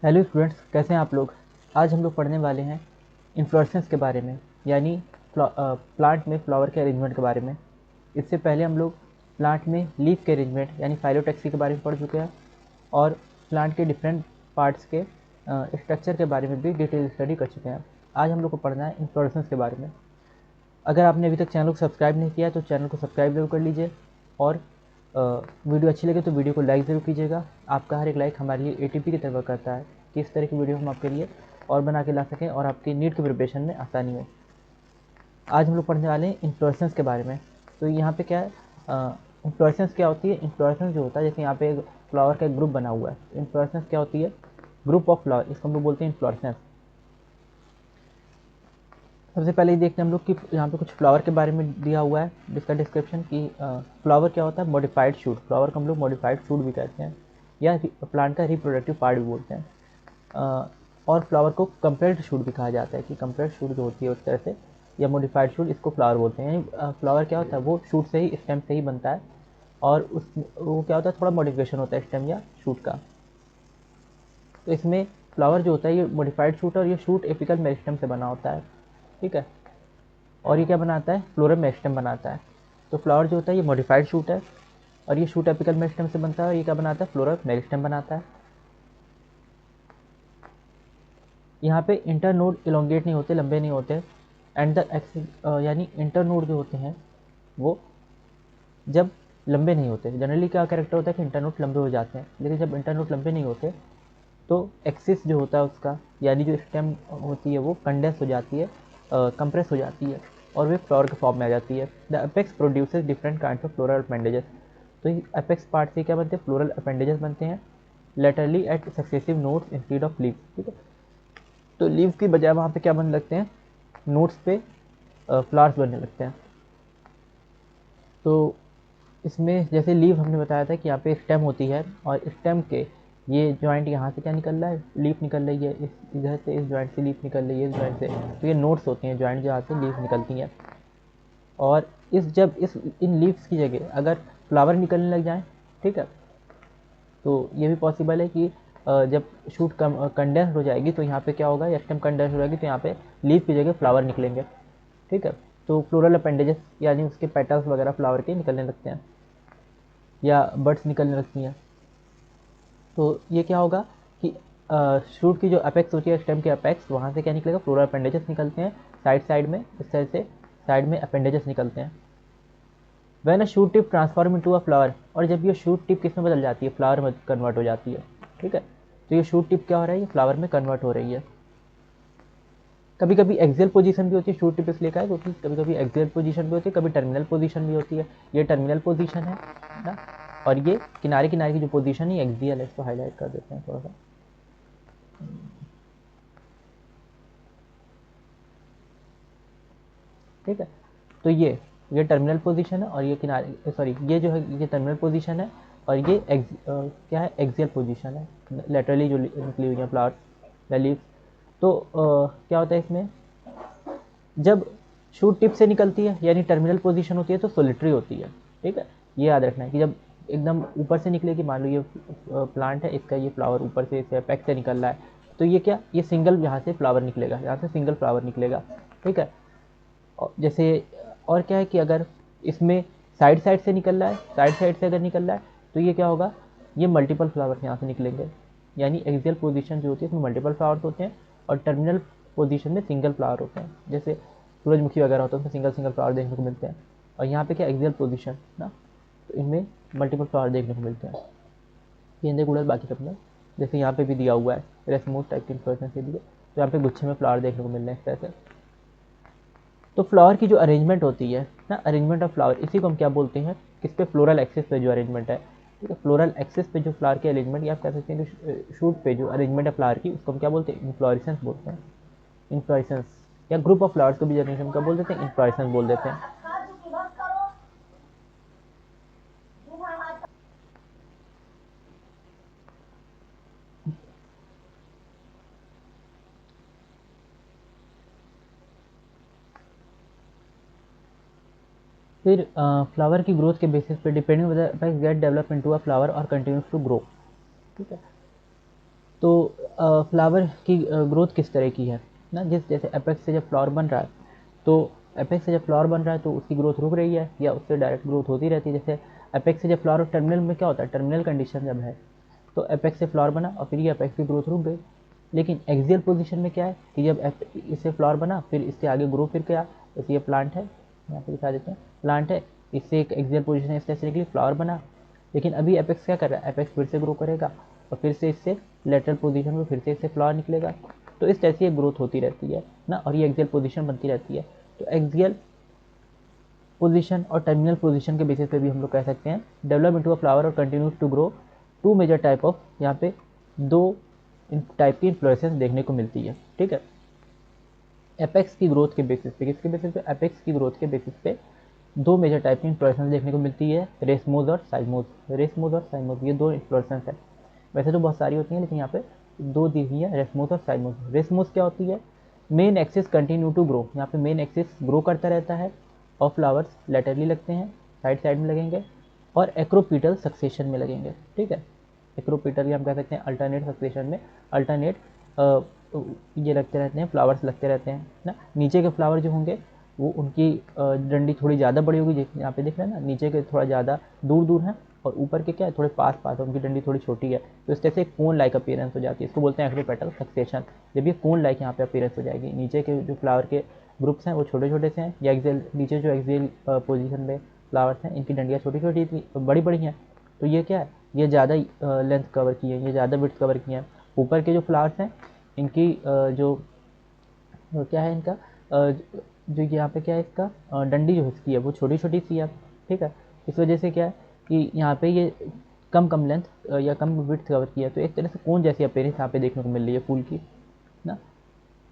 Hello students, कैसे हैं आप लोग। आज हम लोग पढ़ने वाले हैं इन्फ्लोरेसेंस के बारे में, यानी प्लांट में फ्लावर के अरेंजमेंट के बारे में। इससे पहले हम लोग प्लांट में लीफ के अरेंजमेंट यानी फाइलोटैक्सी के बारे में पढ़ चुके हैं और प्लांट के डिफरेंट पार्ट्स के स्ट्रक्चर के बारे में भी डिटेल स्टडी कर चुके हैं। आज हम लोग को पढ़ना है इन्फ्लोरेसेंस के बारे में। अगर आपने अभी तक चैनल को सब्सक्राइब नहीं किया तो चैनल को सब्सक्राइब जरूर कर लीजिए और वीडियो अच्छी लगे तो वीडियो को लाइक ज़रूर कीजिएगा। आपका हर एक लाइक हमारे लिए एटीपी की तरह करता है कि इस तरह की वीडियो हम आपके लिए और बना के ला सकें और आपकी नीट के प्रिपरेशन में आसानी हो। आज हम लोग पढ़ने वाले हैं इन्फ्लोरेसेंस के बारे में। तो यहाँ पे क्या है, इन्फ्लोरेसेंस क्या होती है। इन्फ्लोरेसेंस जो होता है, जैसे यहाँ पे एक फ्लावर का एक ग्रुप बना हुआ है। इन्फ्लोरेसेंस क्या होती है, ग्रुप ऑफ फ्लावर, इसको हम लोग बोलते हैं इन्फ्लोरेसेंस। सबसे पहले ये देखते हैं हम लोग कि यहाँ पे कुछ फ्लावर के बारे में दिया हुआ है, जिसका डिस्क्रिप्शन कि फ्लावर क्या होता है, मॉडिफाइड शूट। फ्लावर को हम लोग मॉडिफाइड शूट भी कहते हैं या प्लांट का रिप्रोडक्टिव पार्ट भी बोलते हैं। और फ्लावर को कंपेयर्ड शूट भी कहा जाता है कि कंपेयर्ड शूट जो होती है उस तरह से, या मॉडिफाइड शूट, इसको फ्लावर बोलते हैं। यानी फ्लावर क्या होता है, वो शूट से ही, स्टेम से ही बनता है और उस वो क्या होता है, थोड़ा मॉडिफिकेशन होता है स्टेम या शूट का। तो इसमें फ्लावर जो होता है ये मॉडिफाइड शूट, और ये शूट एपिकल मेरिस्टेम से बना होता है। ठीक है, और ये क्या बनाता है, फ्लोरल मेरिस्टेम बनाता है। तो फ्लावर जो होता है ये मॉडिफाइड शूट है और ये शूट एपिकल मेरिस्टेम से बनता है, और ये क्या बनाता है, फ्लोरल मेरिस्टेम बनाता है। यहाँ पे इंटरनोड इलोंगेट नहीं होते, लंबे नहीं होते। एंड द यानी इंटरनोड जो होते हैं वो जब लंबे नहीं होते, जनरली क्या कैरेक्टर होता है कि इंटरनोड लंबे हो जाते हैं, लेकिन जब इंटरनोड लंबे नहीं होते तो एक्सिस जो होता है उसका, यानी जो स्टेम होती है वो कंडेंस हो जाती है, कंप्रेस हो जाती है और वे फ्लावर के फॉर्म में आ जाती है। The apex produces different kind of floral appendages. तो अपेक्स पार्ट से क्या बनते हैं, फ्लोरल अपेंडेजेस बनते हैं laterally at successive nodes instead of leaves. ठीक है, तो लीव की बजाय वहाँ पे क्या बनने लगते हैं, नोट्स पे फ्लावर्स बनने लगते हैं। तो इसमें जैसे लीव हमने बताया था कि यहाँ पे स्टेम होती है और स्टेम के ये जॉइंट यहाँ से क्या निकल रहा है, लीफ निकल रही है, इस इधर से इस जॉइंट से लीफ निकल रही है, इस जॉइंट से। तो ये नोट्स होती हैं जॉइंट जहाँ से लीफ निकलती हैं। और जब इन लीव्स की जगह अगर फ्लावर निकलने लग जाए, ठीक है, तो ये भी पॉसिबल है कि जब शूट कंडेंस हो जाएगी तो यहाँ पे क्या होगा, स्टेम कंडेंस हो जाएगी तो यहाँ पे लीफ की जगह फ्लावर निकलेंगे। ठीक है, तो फ्लोरल अपेंडेजेस यानी उसके पेटल्स वगैरह फ्लावर के निकलने लगते हैं या बर्ड्स निकलने लगती हैं। तो ये क्या होगा कि शूट की जो अपेक्स होती है, स्टेम के अपेक्स, वहाँ से क्या निकलेगा, फ्लोरल अपेंडेजेस निकलते हैं साइड साइड में, इस तरह से साइड में अपेंडेजेस निकलते हैं। When a shoot tip transform into a flower, और जब ये शूट टिप किस में बदल जाती है, फ्लावर में कन्वर्ट हो जाती है। ठीक है, तो ये शूट टिप क्या हो रहा है, ये फ्लावर में कन्वर्ट हो रही है। कभी कभी एक्सियल पोजीशन भी होती है, शूट टिप इसलिए का है क्योंकि कभी कभी एक्सियल पोजीशन भी होती है, कभी टर्मिनल पोजीशन भी होती है। ये टर्मिनल पोजीशन है ना, और ये किनारे किनारे की जो पोजीशन है एक्सियल है। इसको हाईलाइट कर देते हैं थोड़ा सा। ठीक है, तो ये टर्मिनल पोजीशन है और ये किनारे, सॉरी, ये जो है ये टर्मिनल पोजीशन है और ये क्या है, एक्सियल पोजीशन है, लेटरली जो निकली हुई है फ्लावर्स या लीव्स। तो क्या होता है इसमें, जब शूट टिप से निकलती है यानी टर्मिनल पोजीशन होती है तो सोलिटरी होती है। ठीक है, ये याद रखना है कि जब एकदम ऊपर से निकलेगी, मान लो ये प्लांट है, इसका ये फ्लावर ऊपर से इस पैक से निकल रहा है, तो ये क्या, ये सिंगल यहाँ से फ्लावर निकलेगा, यहाँ से सिंगल फ्लावर निकलेगा। ठीक है, जैसे और क्या है कि अगर इसमें साइड साइड से निकल रहा है, साइड साइड से अगर निकल रहा है तो ये क्या होगा, ये मल्टीपल फ्लावर्स यहाँ से निकलेंगे। यानी एक्सियल पोजीशन जो होती है इसमें मल्टीपल फ्लावर्स होते हैं और टर्मिनल पोजीशन में सिंगल फ्लावर होते हैं। जैसे सूरजमुखी वगैरह होता है उसमें सिंगल सिंगल फ्लावर देखने को मिलते हैं, और यहाँ पे क्या, एक्सियल पोजीशन ना, तो इनमें मल्टीपल फ्लावर देखने को मिलते हैं। गेंदे गुड़हल बाकी सब में, जैसे यहाँ पे भी दिया हुआ है रेसमोस टाइप की इन्फ्लोरेसेंस के लिए, तो यहाँ पे गुच्छे में फ्लावर देखने को मिल रहे हैं इस तरह से। तो फ्लावर की जो अरेंजमेंट होती है ना, अरेंजमेंट ऑफ फ्लावर, इसी को हम क्या बोलते हैं, किस पे, फ्लोरल एक्सिस पे जो अरेंजमेंट है। ठीक है, फ्लोरल एक्सिस पे जो फ्लावर की अरेंजमेंट, या आप कह सकते हैं जो शूट पे जो अरेंजमेंट है फ्लावर की, उसको हम क्या बोलते हैं, इन्फ्लोरेसेंस बोलते हैं। इन्फ्लोरेसेंस या ग्रुप ऑफ फ्लावर्स को भी जनरली हम क्या बोल देते हैं, इन्फ्लोरेसेंस बोल देते हैं। फिर फ्लावर की ग्रोथ के बेसिस पे, depending whether get develop into a flower और कंटिन्यूज टू ग्रो। ठीक है, तो फ्लावर की ग्रोथ किस तरह की है ना, जैसे एपेक्स से जब फ्लावर बन रहा है तो एपेक्स से जब फ्लावर बन रहा है तो उसकी ग्रोथ रुक रही है या उससे डायरेक्ट ग्रोथ होती रहती है। जैसे एपेक्स से जब फ्लावर, टर्मिनल में क्या होता है, टर्मिनल कंडीशन जब है तो एपेक्स से फ्लावर बना और फिर ये एपेक्स की ग्रोथ रुक गई। लेकिन एक्सियल पोजीशन में क्या है कि जब इससे फ्लावर बना फिर इससे आगे ग्रो फिर गया, जैसे ये प्लांट है, यहाँ पे दिखा देते हैं, प्लांट है, इससे एक एक्सियल पोजीशन है, इस तरह से निकली, फ्लावर बना। लेकिन अभी एपेक्स क्या कर रहा है, एपेक्स फिर से ग्रो करेगा और फिर से इससे लेटरल पोजीशन में फिर से इससे फ्लावर निकलेगा। तो इस तरह से ये ग्रोथ होती रहती है ना, और ये एक्सियल पोजीशन बनती रहती है। तो एक्सियल पोजीशन और टर्मिनल पोजीशन के बेसिस पे भी हम लोग कह सकते हैं डेवलप इनटू अ फ्लावर और continue to grow. Two major type of, यहाँ पे दो टाइप की इन्फ्लोरेसेंस देखने को मिलती है। ठीक है, एपेक्स की ग्रोथ के बेसिस पे, किसके बेसिस पे, एपेक्स की ग्रोथ के बेसिस पे दो मेजर टाइप की इन्फ्लोरेसेंस देखने को मिलती है, रेसमोज और साइमोज। रेसमोज और साइमोज ये दो इन्फ्लोरेसेंस है, वैसे तो बहुत सारी होती हैं लेकिन यहाँ पे दो दी हुई है, रेसमोज और साइमोज। रेसमोज क्या होती है, main axis continue to grow, यहाँ पे मेन एक्सिस ग्रो करता रहता है और फ्लावर्स लेटरली लगते हैं, साइड साइड में लगेंगे और एक्रोपीटल सक्सेशन में लगेंगे। ठीक है, एक्रोपीटल हम कह सकते हैं अल्टरनेट सक्सेशन में, अल्टरनेट ये लगते रहते हैं, फ्लावर्स लगते रहते हैं ना। नीचे के फ्लावर जो होंगे वो उनकी डंडी थोड़ी ज़्यादा बड़ी होगी, यहाँ पे दिख रहे हैं ना, नीचे के थोड़ा ज़्यादा दूर दूर हैं और ऊपर के क्या है थोड़े पास पास है, उनकी डंडी थोड़ी छोटी है। तो इस तरह से कोन लाइक अपीयरेंस हो जाती है, इसको बोलते हैं एक्रोपेटल सक्सेशन। जब ये कोन लाइक यहाँ पे अपीयरेंस हो जाएगी, नीचे के जो फ्लावर के ग्रुप्स हैं वो छोटे छोटे से हैं, या एक्सेल नीचे जो एक्सेल पोजीशन में फ्लावर्स हैं इनकी डंडियाँ छोटी छोटी बड़ी बड़ी हैं। तो ये क्या है, ये ज़्यादा लेंथ कवर की है, ये ज़्यादा विड्थ कवर की हैं। ऊपर के जो फ्लावर्स हैं इनकी जो क्या है इनका जो यहाँ पे क्या है, इसका डंडी जो इसकी है वो छोटी छोटी सी है। ठीक है, इस वजह से क्या है कि यहाँ पे ये कम कम लेंथ या कम विड्थ कवर किया, तो एक तरह से कोन जैसी अपीयरेंस यहाँ पे देखने को मिल रही है फूल की ना।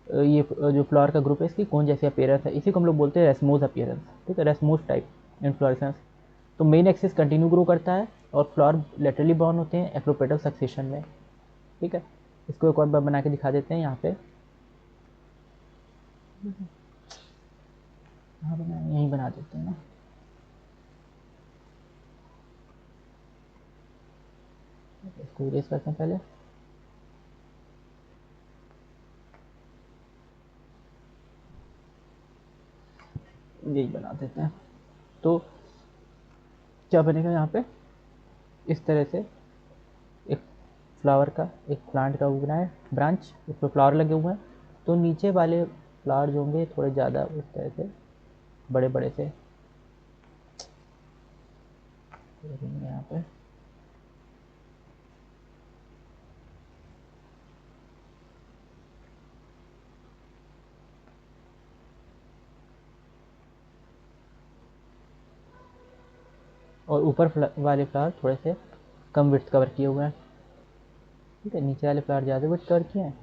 ये जो फ्लावर का ग्रुप है इसकी कोन जैसी अपीयरेंस है, इसी को हम लोग बोलते हैं रेसमोस अपीयरेंस। ठीक है, रेसमोस टाइप इन्फ्लोरेसेंस। तो मेन एक्सिस कंटिन्यू ग्रो करता है और फ्लावर लेटरली बाउंड होते हैं एक्रोपेटल सक्सेशन में। ठीक है, इसको एक और बार बना के दिखा देते हैं यहाँ पे, हाँ बनाए यहीं बना देते हैं ना। इसको इरेज करते हैं पहले, यही बना देते हैं। तो क्या बनेगा यहाँ पे, इस तरह से एक फ्लावर का, एक प्लांट का उगना है ब्रांच, उस पर फ्लावर लगे हुए हैं, तो नीचे वाले फ्लावर जो होंगे थोड़े ज़्यादा इस तरह से बड़े बड़े से यहाँ पे। और ऊपर वाले फ्लावर थोड़े से कम विड्थ कवर किए हुए हैं। ठीक है, नीचे वाले फ्लावर ज़्यादा विड्थ कवर किए हैं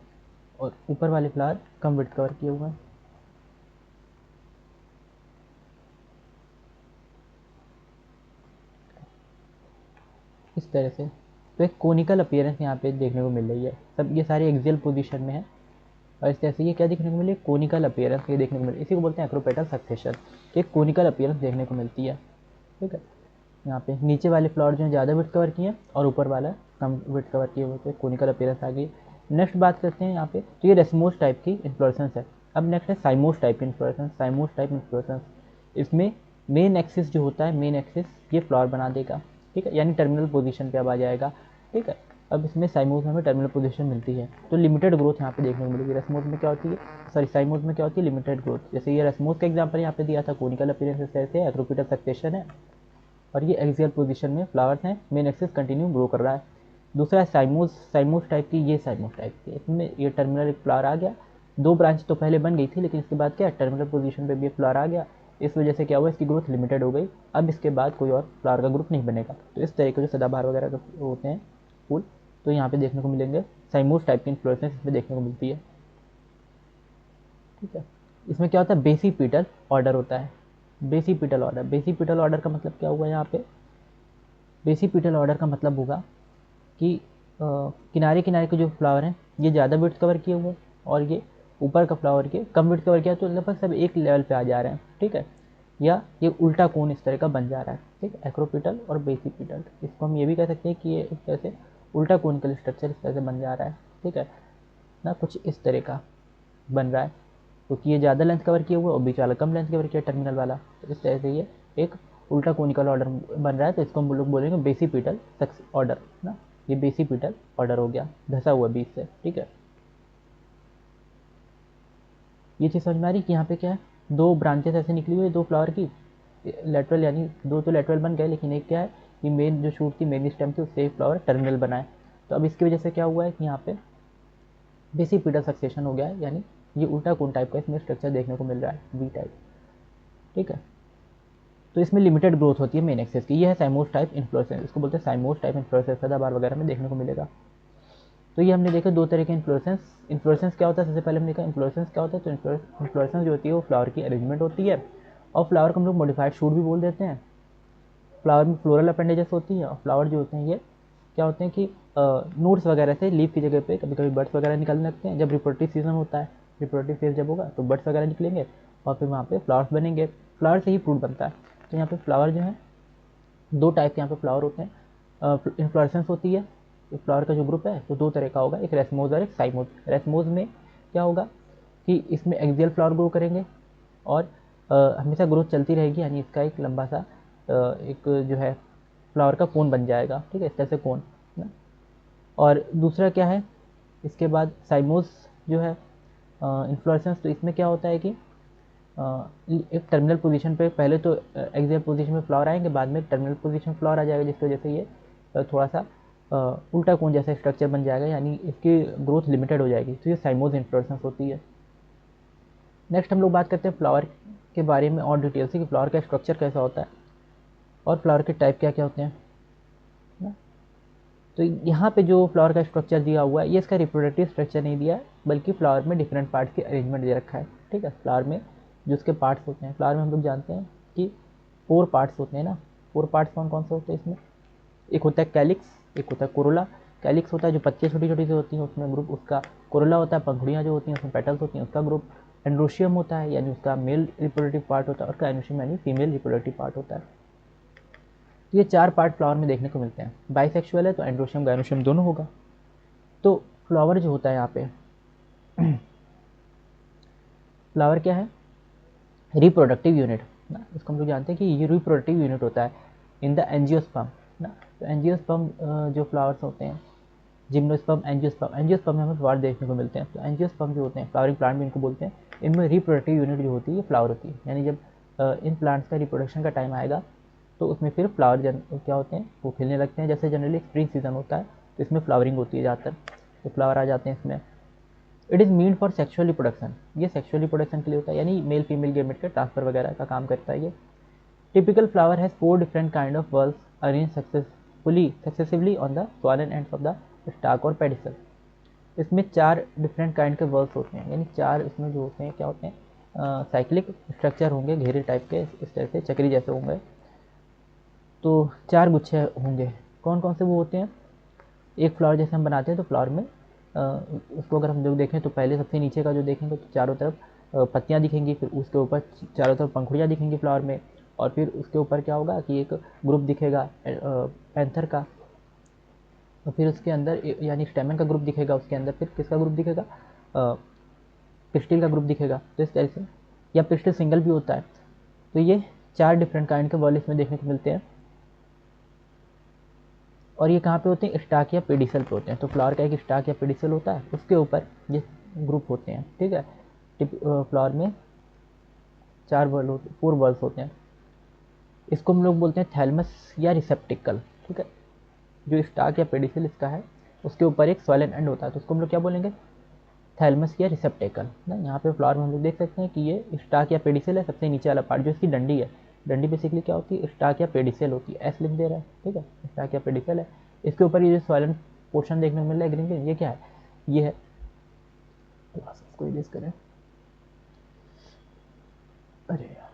और ऊपर वाले फ्लावर कम विड्थ कवर किए हुए हैं। इस तरह से तो एक कोनिकल अपीयरेंस यहाँ पे देखने को मिल रही है। सब ये सारे एक्सियल पोजीशन में है और इस तरह से ये क्या देखने को मिली, कोनिकल अपीयरेंस ये देखने को मिली, इसी को बोलते हैं एक्रोपेटल सक्सेशन। एक कोनिकल अपीयरेंस देखने को मिलती है। ठीक है, यहाँ पे नीचे वाले फ्लावर जो है ज़्यादा विड्थ कवर किए हैं और ऊपर वाला कम विड्थ कवर किए हुए, तो कोनिकल अपीयरेंस आ गई। नेक्स्ट बात करते हैं यहाँ पे, तो ये रेसमोस टाइप की इन्फ्लोरेसेंस है। अब नेक्स्ट है साइमोस टाइप की इन्फ्लोरेसेंस। साइमोस टाइप इन्फ्लोरेसेंस, इसमें मेन एक्सिस जो होता है, मेन एक्सिस ये फ्लावर बना देगा। ठीक है, यानी टर्मिनल पोजीशन पे अब आ जाएगा। ठीक है, अब इसमें साइमोस में हमें टर्मिनल पोजीशन मिलती है, तो लिमिटेड ग्रोथ यहाँ पे देखने को मिलेगी। रेसमोस में क्या होती है, सॉरी साइमोस में क्या होती है, लिमिटेड ग्रोथ। जैसे ये रेसमोस का एग्जांपल यहाँ पे दिया था, कोनिकल अपीयरेंस इस तरह से, एक्रोपिटल सक्सेशन है और ये एक्सियल पोजीशन में फ्लावर्स हैं, मेन एक्सिस कंटिन्यू ग्रो कर रहा है। दूसरा है साइमोस। साइमोस टाइप की, ये साइमोस टाइप की, इसमें ये टर्मिनल एक फ्लावर आ गया, दो ब्रांच तो पहले बन गई थी लेकिन इसके बाद क्या टर्मिनल पोजीशन पे भी फ्लावर आ गया, इस वजह से क्या हुआ, इसकी ग्रोथ लिमिटेड हो गई। अब इसके बाद कोई और फ्लावर का ग्रुप नहीं बनेगा। तो इस तरह के जो सदाबहार वगैरह के होते हैं फूल, तो यहाँ पे देखने को मिलेंगे। साइमोस टाइप की इन्फ्लोरेसेंस इसमें देखने को मिलती है। ठीक है, इसमें क्या होता है, बेसिपिटल ऑर्डर होता है। बेसिपिटल ऑर्डर, बेसिपिटल ऑर्डर का मतलब क्या हुआ यहाँ पे, बेसिपिटल ऑर्डर का मतलब होगा कि किनारे किनारे के जो फ्लावर हैं ये ज़्यादा विड्थ कवर किए हुए और ये ऊपर का फ्लावर के कम विड्थ कवर किया, तो लगभग सब एक लेवल पे आ जा रहे हैं। ठीक है, या ये उल्टा कोन इस तरह का बन जा रहा है। ठीक है, एक्रोपिटल और बेसिपिटल, इसको हम ये भी कह सकते हैं कि ये इस तरह से उल्टा कोनिकल स्ट्रक्चर इस तरह से बन जा रहा है। ठीक है, ना, कुछ इस तरह का बन रहा है, क्योंकि ये ज़्यादा लेंथ कवर किया हुआ है और बीच वाला कम लेंथ कवर किया टर्मिनल वाला, तो इस तरह से ये एक उल्टा कोनिकल ऑर्डर बन रहा है। तो इसको हम लोग बोलेंगे बेसिपिटल ऑर्डर ना, ये बेसिपिटल ऑर्डर हो गया, धसा हुआ बीच से, ठीक है। ये चीज़ समझ में आ रही कि यहाँ पे क्या है, दो ब्रांचेस ऐसे निकली हुई है दो फ्लावर की, लेटरल, यानी दो तो लेटरल बन गए, लेकिन एक क्या है, ये मेन जो शूट थी, मेन स्टेम थी, उससे एक फ्लावर टर्मिनल बना है। तो अब इसकी वजह से क्या हुआ है कि यहाँ पे बेसिपिटल सक्सेशन हो गया है, यानी ये उल्टा कोन टाइप का इसमें स्ट्रक्चर देखने को मिल रहा है, वी टाइप, ठीक है। तो इसमें लिमिटेड ग्रोथ होती है मेन एक्सेस की। ये है साइमोस टाइप इन्फ्लोरेसेंस, इसको बोलते हैं साइमोस टाइप इन्फ्लोरेसेंस, सदाबहार वगैरह में देखने को मिलेगा। तो ये हमने देखा दो तरह के इन्फ्लोरेसेंस। इन्फ्लोरेसेंस क्या होता है, सबसे पहले हमने देखा इन्फ्लोरेसेंस क्या होता है। तो इन्फ्लोरेसेंस जो होती है वो फ्लावर की अरेंजमेंट होती है, और फ्लावर को हम लोग मॉडिफाइड शूट भी बोल देते हैं। फ्लावर में फ्लोरल अपेंडेजेस होती हैं, और फ्लावर जो होते हैं ये क्या होते हैं कि नोट्स वगैरह से लीफ की जगह पे कभी कभी बर्ड्स वगैरह निकलने लगते हैं। जब रिप्रोडक्टिव सीजन होता है, रिप्रोडक्टिव फेज जब होगा तो बर्ड्स वगैरह निकलेंगे और फिर वहाँ पे फ्लावर्स बनेंगे, फ्लावर से ही फ्रूट बनता है। तो यहाँ पे फ्लावर जो है दो टाइप के यहाँ पे फ्लावर होते हैं, इन्फ्लोरेसेंस होती है। तो फ्लावर का जो ग्रुप है तो दो तरह का होगा, एक रेसमोज और एक साइमोज। रेसमोज में क्या होगा कि इसमें एक्सियल फ्लावर ग्रो करेंगे और हमेशा ग्रोथ चलती रहेगी, यानी इसका एक लंबा सा एक जो है फ्लावर का कोन बन जाएगा, ठीक है, इस तरह से कोन ना। और दूसरा क्या है, इसके बाद साइमोस जो है इन्फ्लोरेसेंस, तो इसमें क्या होता है कि एक टर्मिनल पोजीशन पे पहले तो एक्सियल पोजीशन में फ्लावर आएंगे, बाद में टर्मिनल पोजीशन फ्लावर आ जाएगा, जिसकी वजह से ये थोड़ा सा उल्टा कोन जैसा स्ट्रक्चर बन जाएगा, यानी इसकी ग्रोथ लिमिटेड हो जाएगी। तो ये साइमोस इन्फ्लोरेसेंस होती है। नेक्स्ट हम लोग बात करते हैं फ्लावर के बारे में और डिटेल से, कि फ्लावर का स्ट्रक्चर कैसा होता है और फ्लावर के टाइप क्या क्या होते हैं ना। तो यहाँ पे जो फ्लावर का स्ट्रक्चर दिया हुआ है, ये इसका रिप्रोडक्टिव स्ट्रक्चर नहीं दिया है, बल्कि फ्लावर में डिफरेंट पार्ट्स की अरेंजमेंट दे रखा है, ठीक है। फ्लावर में जो उसके पार्ट्स होते हैं, फ्लावर में हम लोग जानते हैं कि 4 पार्ट्स होते हैं ना। 4 पार्ट्स कौन कौन से होते हैं इसमें, एक होता है कैलिक्स, एक होता है कोरोला। कैलिक्स होता है जो पत्तियाँ छोटी छोटी सी होती हैं उसमें ग्रुप उसका, कोरोला होता है पंखुड़ियाँ जो होती हैं उसमें पेटल्स होती हैं उसका ग्रुप, एंड्रोशियम होता है यानी उसका मेल रिप्रोडक्टिव पार्ट होता है, और काइनोशियम यानी फीमेल रिप्रोडक्टिव पार्ट होता है। तो ये 4 पार्ट फ्लावर में देखने को मिलते हैं। बाइसेक्सुअल है तो एंड्रोशियम गायनोशियम दोनों होगा। तो फ्लावर जो होता है यहाँ पे फ्लावर क्या है, रिप्रोडक्टिव यूनिट ना, इसको हम लोग जानते हैं कि ये रिप्रोडक्टिव यूनिट होता है इन द एंजियोस्पर्म ना। तो एंजियोस्पर्म जो फ्लावर्स होते हैं, जिम्नोस्पर्म, एंजियोस्पर्म, एंजियोस्पर्म में हमें फ्लावर देखने को मिलते हैं। तो एंजियोस्पर्म जो होते हैं, फ्लावरिंग प्लांट भी इनको बोलते हैं, इनमें रिप्रोडक्टिव यूनिट जो होती है ये फ्लावर होती है। यानी जब इन प्लांट्स का रिप्रोडक्शन का टाइम आएगा तो उसमें फिर फ्लावर क्या होते हैं, वो खिलने लगते हैं। जैसे जनरली स्प्रिंग सीजन होता है तो इसमें फ्लावरिंग होती है ज़्यादातर, तो फ्लावर आ जाते हैं इसमें। It is mean for sexual reproduction, ये सेक्शुअल रिप्रोडक्शन के लिए होता है, यानी मेल फीमेल गेमेट के ट्रांसफर वगैरह का काम करता है ये। Typical flower has 4 different kind of bulbs arrange successively on the swollen ends of the stalk और पेडिसल। इसमें 4 डिफरेंट काइंड के बल्ब्स होते हैं, यानी 4 इसमें जो होते हैं क्या होते हैं, साइक्लिक स्ट्रक्चर होंगे, घेरे टाइप के, इस तरह से चक्री जैसे होंगे। तो 4 गुच्छे होंगे। कौन कौन से वो होते हैं, एक फ्लावर जैसे हम बनाते हैं तो फ्लावर में उसको अगर हम लोग देखें तो पहले सबसे नीचे का जो देखेंगे तो चारों तरफ पत्तियाँ दिखेंगी, फिर उसके ऊपर चारों तरफ पंखुड़ियाँ दिखेंगी फ्लावर में, और फिर उसके ऊपर क्या होगा कि एक ग्रुप दिखेगा पैंथर का, और फिर उसके अंदर यानी स्टेमन का ग्रुप दिखेगा, उसके अंदर फिर किसका ग्रुप दिखेगा, पिस्टिल का ग्रुप दिखेगा। तो इस तरह से, या पिस्टिल सिंगल भी होता है। तो ये 4 डिफरेंट काइंड के बल्ब इसमें देखने को मिलते हैं। और ये कहाँ पे होते हैं, स्टाक या पेडिसल पे होते हैं। तो फ्लावर का एक स्टाक या पेडिसल होता है, उसके ऊपर ये ग्रुप होते हैं, ठीक है। फ्लावर में 4 बल्ब होते हैं। इसको हम लोग बोलते हैं थैलमस या रिसेप्टिकल, ठीक है। जो स्टाक या पेडिसल इसका है उसके ऊपर एक सॉइलन एंड होता है, तो उसको हम लोग क्या बोलेंगे, थैलमस या रिसेप्टिकल ना। यहाँ पे फ्लावर में हम लोग देख सकते हैं कि ये स्टाक या पेडिसल है, सबसे नीचे वाला पार्ट जो इसकी डंडी है। डंडी बेसिकली क्या होती है, स्टाक या पेडिसल होती है, एस लिख दे रहा है, ठीक है, स्टाक या पेडिसल है। इसके ऊपर ये जो सॉइलन पोर्शन देखने को मिल रहा है ग्रीन ग्रीन, ये क्या है, ये है, थोड़ा सा इसको इरेज करें, अरे यार,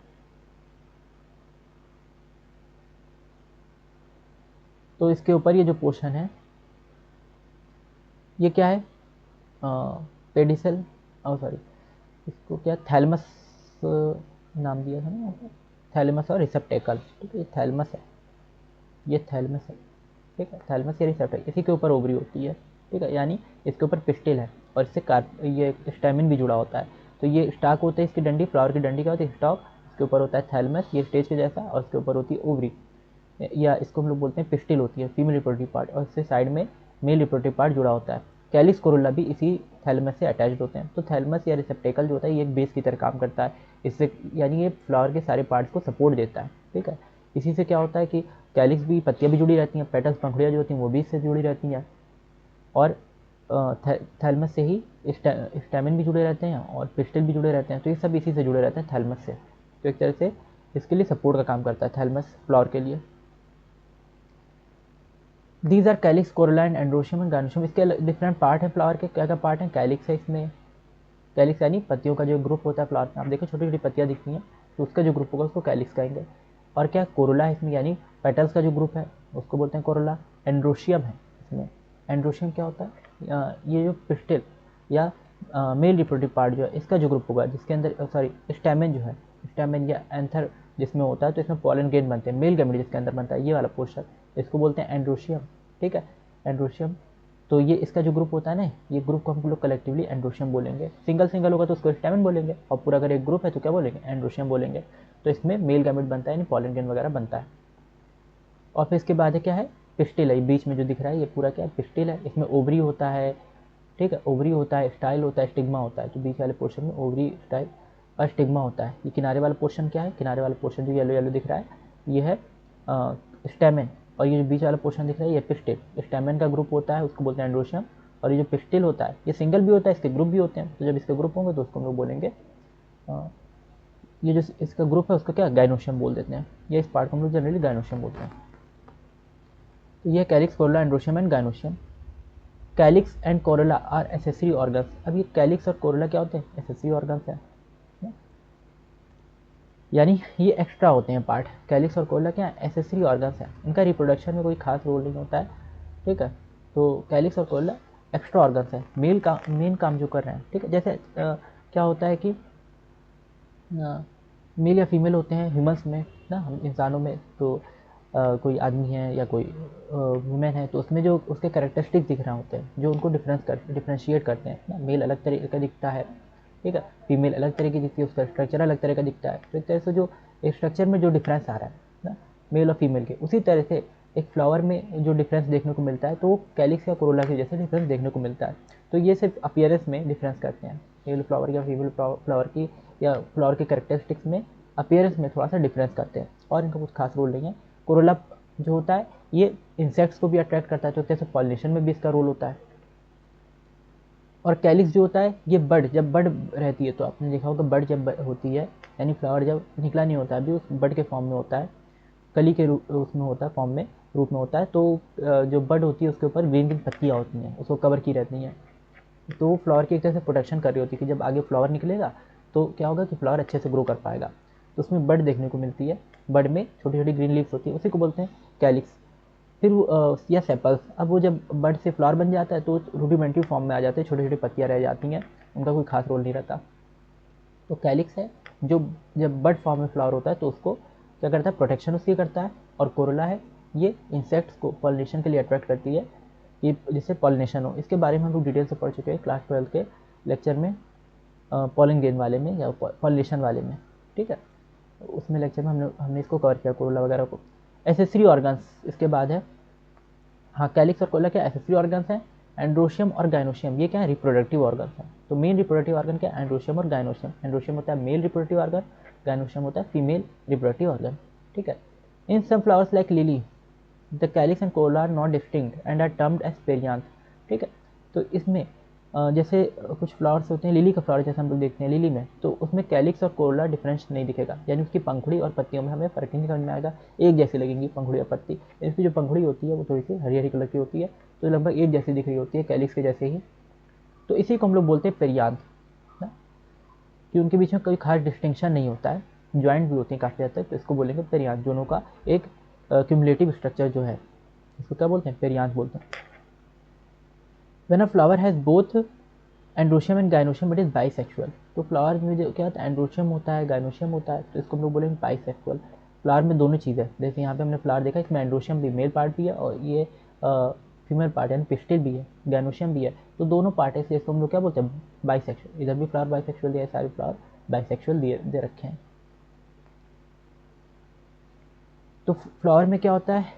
तो इसके ऊपर ये जो पोर्शन है ये क्या है, पेडिसल, सॉरी, इसको क्या थैलमस नाम दिया था ना, थैलमस और रिसेप्टेकल, ठीक है, ये थैलमस है, ये थैलमस है, ठीक है, थैलमस या रिसेप्टेकल, इसी के ऊपर ओवरी होती है, ठीक है, यानी इसके ऊपर पिस्टिल है और इससे ये स्टैमिन भी जुड़ा होता है। तो ये स्टाक होता है इसकी डंडी, फ्लावर की डंडी क्या होती है स्टॉक, इसके ऊपर होता है थैलमस, ये स्टेज के जैसा, और इसके ऊपर होती है ओवरी, या इसको हम लोग बोलते हैं पिस्टिल होती है फीमेल रिप्रोडक्टिव पार्ट, और इससे साइड में मेल रिप्रोडक्टिव पार्ट जुड़ा होता है। कैलिक्स कोरोला भी इसी थैलमस से अटैच्ड होते हैं। तो थैलमस या रिसेप्टेकल जो होता है ये एक बेस की तरह काम करता है, इससे यानी ये फ्लावर के सारे पार्ट्स को सपोर्ट देता है। ठीक है, इसी से क्या होता है कि कैलिक्स भी, पत्तियाँ भी जुड़ी रहती हैं, पेटल्स पंखुड़ियाँ जो होती हैं वो भी इससे जुड़ी रहती हैं, और थैलमस से ही स्टैमिन भी जुड़े रहते हैं और पिस्टिल भी जुड़े रहते हैं। तो ये सब इसी से जुड़े रहते हैं थैलमस से। तो एक तरह से इसके लिए सपोर्ट का काम करता है थैलमस फ्लावर के लिए। These are calyx, corolla and androecium and gynoecium. इसके डिफरेंट पार्ट है फ्लावर के, क्या क्या पार्ट हैं? कैलिक्स है इसमें, कैलिक्स यानी पत्तियों का जो ग्रुप होता है फ्लावर में, आप देखो छोटी छोटी पत्तियाँ दिखती हैं तो उसका जो ग्रुप होगा उसको कैलिक्स कहेंगे। और क्या कोरोला है इसमें, यानी पेटल्स का जो ग्रुप है उसको बोलते हैं कोरोला। एंड्रोशियम है इसमें, एंड्रोशियम क्या होता है? ये जो पिस्टिल या मेल रिप्रोडक्टिव पार्ट जो है इसका जो ग्रुप होगा, जिसके अंदर सॉरी स्टैमेन जो है, स्टैमेन या एंथर जिसमें होता है, तो इसमें पॉलन ग्रेन बनते हैं, मेल गैमेट जिसके अंदर बनता है ये वाला पोर्शन, इसको बोलते हैं एंड्रोशियम। ठीक है, एंड्रोशियम। तो ये इसका जो ग्रुप होता है ना, ये ग्रुप को हम लोग कलेक्टिवली एंड्रोशियम बोलेंगे। सिंगल सिंगल होगा तो उसको स्टैमेन बोलेंगे, और पूरा अगर एक ग्रुप है तो क्या बोलेंगे? एंड्रोशियम बोलेंगे। तो इसमें मेल गैमेट बनता है यानी पॉलन ग्रेन वगैरह बनता है। और फिर इसके बाद है क्या है? पिस्टिल है, बीच में जो दिख रहा है ये पूरा क्या है? पिस्टिल है। इसमें ओवरी होता है, ठीक है, ओवरी होता है, स्टाइल होता है, स्टिग्मा होता है। तो बीच वाले पोर्शन में ओवरी, स्टाइल और स्टिग्मा होता है। ये किनारे वाला पोर्शन क्या है? किनारे वाला पोर्शन जो येलो येलो दिख रहा है ये है स्टेमेन, और ये जो बीच वाला पोर्शन दिख रहा है ये पिस्टिल। स्टेमेन का ग्रुप होता है उसको बोलते हैं एंड्रोशियम, और ये जो पिस्टिल होता है ये सिंगल भी होता है, इसके ग्रुप भी होते हैं। तो जब इसके ग्रुप होंगे तो उसको हम लोग बोलेंगे ये जो इसका ग्रुप है उसको क्या? गाइनोशियम बोल देते हैं। ये इस पार्ट को हम लोग जनरली गाइनोशियम बोलते हैं। तो ये calyx, corolla, androecium and gynoecium. Calyx and corolla are accessory organs. अब ये कैलिक्स और कोरोला क्या होते हैं? एसेसरी ऑर्गन्स हैं, यानी ये एक्स्ट्रा होते हैं पार्ट। कैलिक्स और कोरोला क्या एसेसरी ऑर्गन्स हैं, इनका रिप्रोडक्शन में कोई खास रोल नहीं होता है। ठीक है, तो कैलिक्स और कोरोला एक्स्ट्रा ऑर्गन्स हैं, मेन काम जो कर रहे हैं। ठीक है, जैसे क्या होता है कि मेल या फीमेल होते हैं ह्यूमंस में ना, हम इंसानों में, तो कोई आदमी है या कोई वुमेन है तो उसमें जो उसके कैरेक्टरिस्टिक्स दिख रहे होते हैं जो उनको डिफ्रेंशिएट करते हैं ना। मेल अलग तरह का दिखता है, ठीक है, फीमेल अलग तरह की दिखती है, उसका स्ट्रक्चर अलग तरह का दिखता है। तो एक तरह से जो एक स्ट्रक्चर में जो डिफरेंस आ रहा है ना मेल और फीमेल के, उसी तरह से एक फ्लावर में जो डिफरेंस देखने को मिलता है तो वो कैलिक्स या कोरोला के जैसे डिफरेंस देखने को मिलता है। तो ये सिर्फ अपीयरेंस में डिफरेंस करते हैं, मेल फ्लावर या फीमेल फ्लावर की या फ्लावर के कैरेक्टरिस्टिक्स में अपीयरेंस में थोड़ा सा डिफरेंस करते हैं, और इनका कुछ खास रोल नहीं है। कोरोला जो होता है ये इंसेक्ट्स को भी अट्रैक्ट करता है, तो जैसे पॉलिनेशन में भी इसका रोल होता है। और कैलिक्स जो होता है ये बड, जब बड रहती है तो आपने देखा होगा बड जब होती है यानी फ्लावर जब निकला नहीं होता अभी, उस बड के फॉर्म में होता है, कली के रूप उसमें होता है, फॉर्म में रूप में होता है। तो जो बड होती है उसके ऊपर ग्रीन ग्रीन पत्तियाँ होती हैं, उसको कवर की रहती हैं। तो फ्लावर की एक तरह से प्रोटेक्शन कर रही होती है कि जब आगे फ्लावर निकलेगा तो क्या होगा कि फ्लावर अच्छे से ग्रो कर पाएगा। तो उसमें बड देखने को मिलती है, बड में छोटी छोटी ग्रीन लीव्स होती है, उसी को बोलते हैं कैलिक्स। फिर या सेपल्स, अब वो जब बड से फ्लावर बन जाता है तो रूडिमेंट्री फॉर्म में आ जाते हैं, छोटी छोटी पत्तियाँ रह जाती हैं, उनका कोई खास रोल नहीं रहता। तो कैलिक्स है जो जब बड फॉर्म में फ्लावर होता है तो उसको क्या करता है? प्रोटेक्शन उसकी करता है। और कोरोला है ये इंसेक्ट्स को पॉलिनेशन के लिए अट्रैक्ट करती है, ये जिससे पॉलिनेशन हो। इसके बारे में हम लोग डिटेल से पढ़ चुके हैं क्लास 12 के लेक्चर में, पॉलिन ग्रेन वाले में या पॉलिनेशन वाले में। ठीक है, उसमें लेक्चर में हमने इसको कवर किया कोरोला वगैरह को। एसेसरी ऑर्गन्स इसके बाद है, हाँ कैलिक्स और कोरोला क्या एसेसरी ऑर्गन्स हैं। एंड्रोशियम और गाइनोशियम ये क्या है? रिप्रोडक्टिव ऑर्गन्स हैं। तो मेन रिप्रोडक्टिव ऑर्गन क्या है? एंड्रोशियम और गाइनोशियम। एंड्रोशियम होता है मेल रिप्रोडक्टिव ऑर्गन, गाइनोशियम होता है फीमेल रिप्रोडक्टिव ऑर्गन। ठीक है, in some flowers like lily the calyx and corolla are not distinct and are termed as perianth. ठीक है, तो इसमें जैसे कुछ फ्लावर्स होते हैं, लिली का फ्लावर जैसे हम लोग देखते हैं लिली में, तो उसमें कैलिक्स और कोरोला डिफरेंस नहीं दिखेगा, यानी उसकी पंखुड़ी और पत्तियों में हमें फर्क नहीं समझ में आएगा, एक जैसी लगेंगी पंखुड़ी और पत्ती। इसकी जो पंखुड़ी होती है वो थोड़ी सी हरी हरी कलर की होती है, तो लगभग एक जैसी दिख रही होती है कैलिक्स के जैसे ही। तो इसी को हम लोग बोलते हैं पेरियांथ ना, कि उनके बीच में कोई खास डिस्टिंक्शन नहीं होता है, ज्वाइंट भी होते हैं काफ़ी हद तक, तो इसको बोलेंगे पेरियांथ। दोनों का एक क्यूमुलेटिव स्ट्रक्चर जो है इसको क्या बोलते हैं? पेरियांथ बोलते हैं। When a flower has both androecium and gynoecium but is bisexual, तो फ्लावर में जो क्या होता है एंड्रोशियम होता है, गाइनोशियम होता है, तो इसको हम लोग बोलेंगे बाइसेक्सुअल। फ्लावर में दोनों चीज़ें, जैसे यहाँ पे हमने फ्लावर देखा इसमें एंड्रोशियम भी मेल पार्ट भी है और ये फीमेल पार्ट यानी पिस्टिल भी है, गैनोशियम भी है, तो दोनों पार्ट है, इसलिए इसको हम लोग क्या बोलते हैं, बाइसेक्सुअल। इधर भी फ्लावर बाइसेक्सुअल दिया है, सारे फ्लावर बाइसेक्सुअल दे रखे हैं। तो फ्लावर में क्या होता है,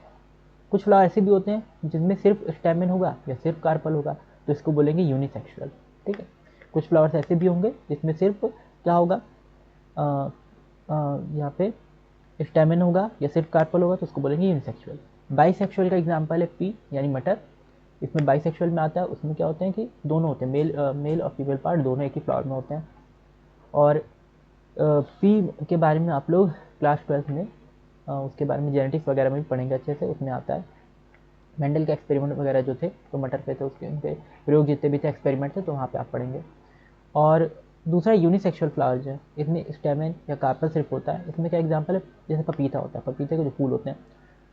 कुछ फ्लावर ऐसे भी होते हैं जिनमें सिर्फ स्टैमेन होगा या सिर्फ कार्पल होगा, तो इसको बोलेंगे यूनिसेक्सुअल। ठीक है, कुछ फ्लावर्स ऐसे भी होंगे जिसमें सिर्फ क्या होगा, यहाँ पे स्टैमेन होगा या सिर्फ कार्पल होगा, तो उसको बोलेंगे यूनिसेक्सुअल। बाइसेक्सुअल का एग्जांपल है पी यानी मटर। इसमें बाइसेक्सुअल में आता है, उसमें क्या होते हैं कि दोनों होते हैं, मेल और फीमेल पार्ट दोनों एक ही फ्लावर में होते हैं। और पी के बारे में आप लोग क्लास 12 में उसके बारे में जेनेटिक्स वगैरह में भी पढ़ेंगे अच्छे से, उसमें आता है। मेंडल के एक्सपेरिमेंट वगैरह जो थे तो मटर पे थे, उसके उनके प्रयोग जितने भी थे एक्सपेरिमेंट थे, तो वहाँ पे आप पढ़ेंगे। और दूसरा यूनिसेक्सुअल फ्लावर जो है, इसमें स्टेमेन या कार्पल सिर्फ होता है। इसमें क्या एग्जांपल है, जैसे पपीता होता है, पपीते के जो फूल होते हैं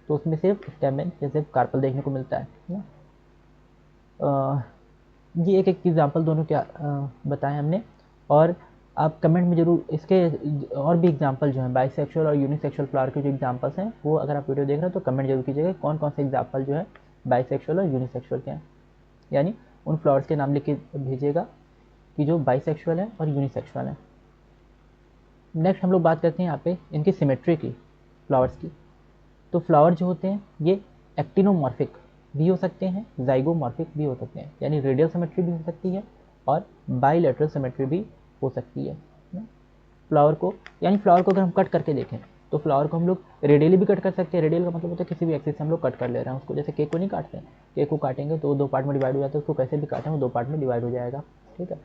तो उसमें सिर्फ स्टेमेन या सिर्फ कार्पल देखने को मिलता है ना। ये एक एग्जांपल दोनों क्या बताएं हमने। और आप कमेंट में जरूर इसके और भी एग्जांपल जो हैं बाइसेक्सुअल और यूनिसेक्सुअल फ्लावर के जो एग्जांपल्स हैं, वो अगर आप वीडियो देख रहे हैं तो कमेंट जरूर कीजिएगा कौन कौन से एग्जांपल जो है बाइसेक्सुअल और यूनिसेक्सुअल के हैं, यानी उन फ्लावर्स के नाम लिख के भेजिएगा कि जो बाइसेक्सुअल है और यूनिसेक्सुअल है। नेक्स्ट हम लोग बात करते हैं यहाँ पे इनकी सिमेट्री की, फ्लावर्स की। तो फ्लावर जो होते हैं ये एक्टिनोमॉर्फिक भी हो सकते हैं, जाइगोमॉर्फिक भी हो सकते हैं, यानी रेडियल सिमेट्री भी हो सकती है और बाइलेटरल सिमेट्री भी हो सकती है। फ्लावर को यानी फ्लावर को अगर हम कट करके देखें तो फ्लावर को हम लोग रेडियली भी कट कर सकते हैं। रेडियल का मतलब होता है किसी भी एक्सिस से हम लोग कट कर ले रहे हैं उसको, जैसे केक को नहीं काटते हैं, केक को काटेंगे तो दो पार्ट में डिवाइड हो जाता है, उसको कैसे भी काटें वो दो पार्ट में डिवाइड हो जाएगा। ठीक है,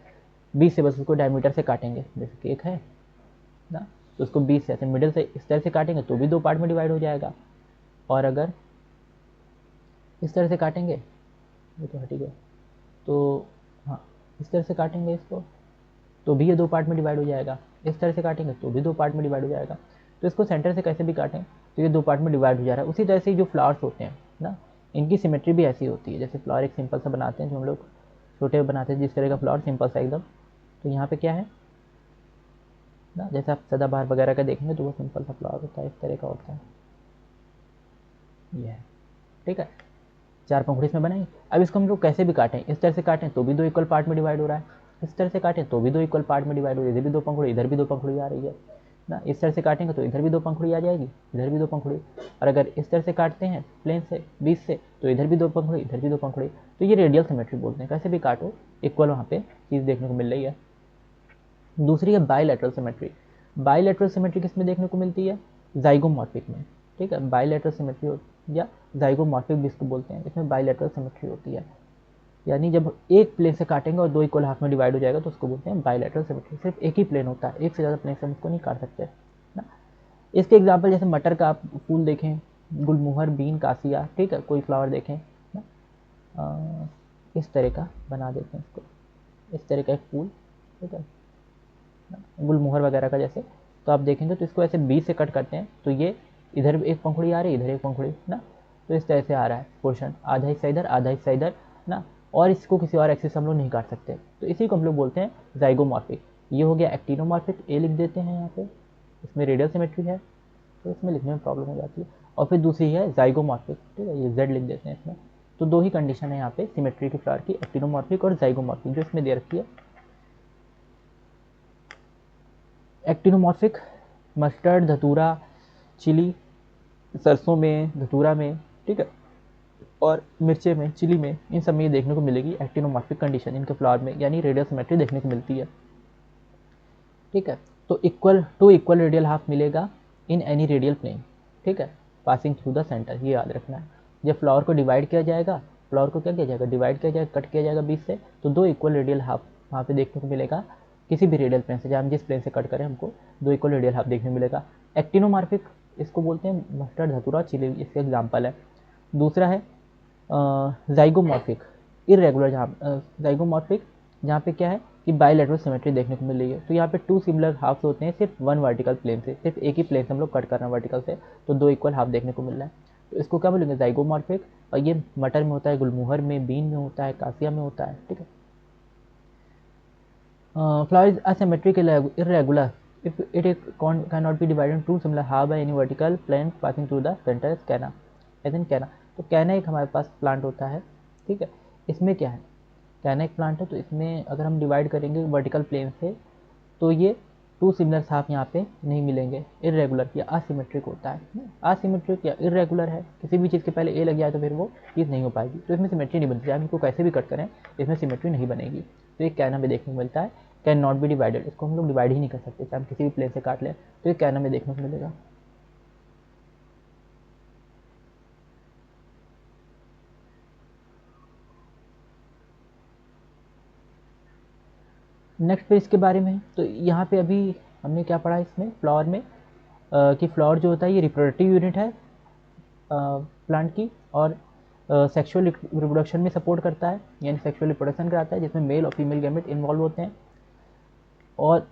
20 से बस उसको डायमीटर से काटेंगे, जैसे केक है ना, तो उसको 20 से ऐसे मिडिल से इस तरह से काटेंगे तो भी दो पार्ट में डिवाइड हो जाएगा। और अगर इस तरह से काटेंगे, ये तो हट गया, तो हाँ इस तरह से काटेंगे इसको तो भी ये दो पार्ट में डिवाइड हो जाएगा, इस तरह से काटेंगे तो भी दो पार्ट में डिवाइड हो जाएगा। तो इसको सेंटर से कैसे भी काटें तो ये दो पार्ट में डिवाइड हो जा रहा है। उसी तरह से जो फ्लावर्स होते हैं ना, इनकी सिमेट्री भी ऐसी होती है। जैसे फ्लावर एक सिंपल सा बनाते हैं, जो हम लोग छोटे बनाते हैं जिस तरह का फ्लावर सिंपल सा एकदम, तो यहाँ पे क्या है ना, जैसे आप सदाबहार वगैरह का देखेंगे तो वो सिंपल सा फ्लावर होता है, इस तरह का होता है, ये है। ठीक है, चार पंखुड़ी इसमें बनाई। अब इसको हम लोग कैसे भी काटें, इस तरह से काटें तो भी दो इक्वल पार्ट में डिवाइड हो रहा है, इस तरह से काटें तो भी दो इक्वल पार्ट में डिवाइड हो रही है, इधर भी दो पंखुड़ी इधर भी दो पंखुड़ी आ रही है ना। इस तरह से काटेंगे तो इधर भी दो पंखुड़ी आ जाएगी, इधर भी दो पंखुड़ी। और अगर इस तरह से काटते हैं प्लेन से 20 से तो इधर भी दो पंखुड़ी इधर भी दो पंखुड़ी, तो ये रेडियल सिमेट्री बोलते हैं। कैसे भी काटो इक्वल वहाँ पे चीज़ देखने को मिल रही है। दूसरी है बाइलेटरल सिमेट्री। बाइलेटरल सिमेट्री किसमें देखने को मिलती है, जाइगोमॉर्फिक में। ठीक है, बाइलेटरल सिमेट्री या जाइगोमॉर्फिक भी इसको बोलते हैं, इसमें बाइलेटरल सिमेट्री होती है, यानी जब एक प्लेन से काटेंगे और दो इक्वल हाफ में डिवाइड हो जाएगा तो उसको बोलते हैं बाइलेटरल सिमेट्री। सिर्फ एक ही प्लेन होता है, एक से ज़्यादा प्लेन से हम उसको नहीं काट सकते ना। इसके एग्जाम्पल जैसे मटर का आप फूल देखें, गुलमोहर, बीन, कासिया, ठीक है, कोई फ्लावर देखें ना, इस तरह का बना देते हैं इसको, इस तरह का एक फूल, ठीक है, गुलमोहर वगैरह का जैसे, तो आप देखेंगे तो इसको ऐसे 20 से कट करते हैं तो ये इधर एक पंखुड़ी आ रही है, इधर एक पंखुड़ी ना, तो इस तरह से आ रहा है पोर्शन, आधा हिस्सा इधर आधा हिस्सा इधर ना। और इसको किसी और एक्सिस हम लोग नहीं काट सकते, तो इसी को हम लोग बोलते हैं जाइगोमॉर्फिक। ये हो गया एक्टिनोमॉर्फिक, ए लिख देते हैं यहाँ पे, इसमें रेडियल सिमेट्री है तो इसमें लिखने में प्रॉब्लम हो जाती है। और फिर दूसरी है जाइगोमॉर्फिक, ठीक है, ये जेड लिख देते हैं इसमें। तो दो ही कंडीशन है यहाँ पे सिमेट्री की फ्लावर की, एक्टिनोमॉर्फिक और जाइगोमॉर्फिक, जो इसमें दे रखी है। एक्टिनोमॉर्फिक मस्टर्ड, धतूरा, चिली, सरसों में, धतूरा में, ठीक है, और मिर्चे में, चिली में, इन सब में ये देखने को मिलेगी एक्टिनोमॉर्फिक कंडीशन इनके फ्लावर में, यानी रेडियल सिमेट्री देखने को मिलती है। ठीक है, तो टू इक्वल रेडियल हाफ मिलेगा इन एनी रेडियल प्लेन, ठीक है, पासिंग थ्रू द सेंटर, ये याद रखना है। जब फ्लावर को डिवाइड किया जाएगा, फ्लावर को क्या किया जाएगा, डिवाइड किया जाएगा, कट किया जाएगा 20 से, तो दो इक्वल रेडियल हाफ वहाँ पे देखने को मिलेगा किसी भी रेडियल प्लेन से, जहाँ हम जिस प्लेन से कट करें हमको दो इक्वल रेडियल हाफ देखने को मिलेगा। एक्टिनोमॉर्फिक इसको बोलते हैं मस्टर्ड, धतूरा, चिली, इसके एग्जाम्पल है। दूसरा है जाइगोमॉर्फिक, इरेगुलर, जहाँ जाइगोमॉर्फिक जहाँ पे क्या है कि बाइलेटरल सिमेट्री देखने को मिल रही है। तो यहाँ पे टू सिमिलर हाफ्स होते हैं सिर्फ वन वर्टिकल प्लेन से, सिर्फ एक ही प्लेन से हम लोग कट कर रहे हैं वर्टिकल से, तो दो इक्वल हाफ देखने को मिल रहा है, तो इसको क्या बोलेंगे, जाइगोमॉर्फिक। और ये मटर में होता है, गुलमोहर में, बीन में होता है, कासिया में होता है। ठीक है, flower is asymmetric irregular if it is cannot be divided into two similar half by any vertical plane passing through the center is canna, as in canna। तो कैना एक हमारे पास प्लांट होता है ठीक है। इसमें क्या है, कैना एक प्लांट है, तो इसमें अगर हम डिवाइड करेंगे वर्टिकल प्लेन से तो ये टू सिमिलर साफ यहाँ पे नहीं मिलेंगे, इरेगुलर या असिमेट्रिक होता है। असिमेट्रिक या इरेगुलर है, किसी भी चीज़ के पहले ए लग जाए तो फिर वो चीज़ नहीं हो पाएगी, तो इसमें सिमेट्री नहीं बनती, चाहे इसको कैसे भी कट करें इसमें सिमेट्री नहीं बनेगी। तो ये कैना में देखने को मिलता है, कैन नॉट बी डिवाइडेड, इसको हम लोग डिवाइड ही नहीं कर सकते, चाहे हम किसी भी प्लेन से काट लें तो ये कैना में देखने को मिलेगा। नेक्स्ट पे इसके बारे में, तो यहाँ पे अभी हमने क्या पढ़ा इसमें फ्लावर में, कि फ्लावर जो होता है ये रिप्रोडक्टिव यूनिट है प्लांट की, और सेक्सुअल रिप्रोडक्शन में सपोर्ट करता है, यानी सेक्सुअल रिप्रोडक्शन कराता है, जिसमें मेल और फीमेल गैमेट इन्वॉल्व होते हैं। और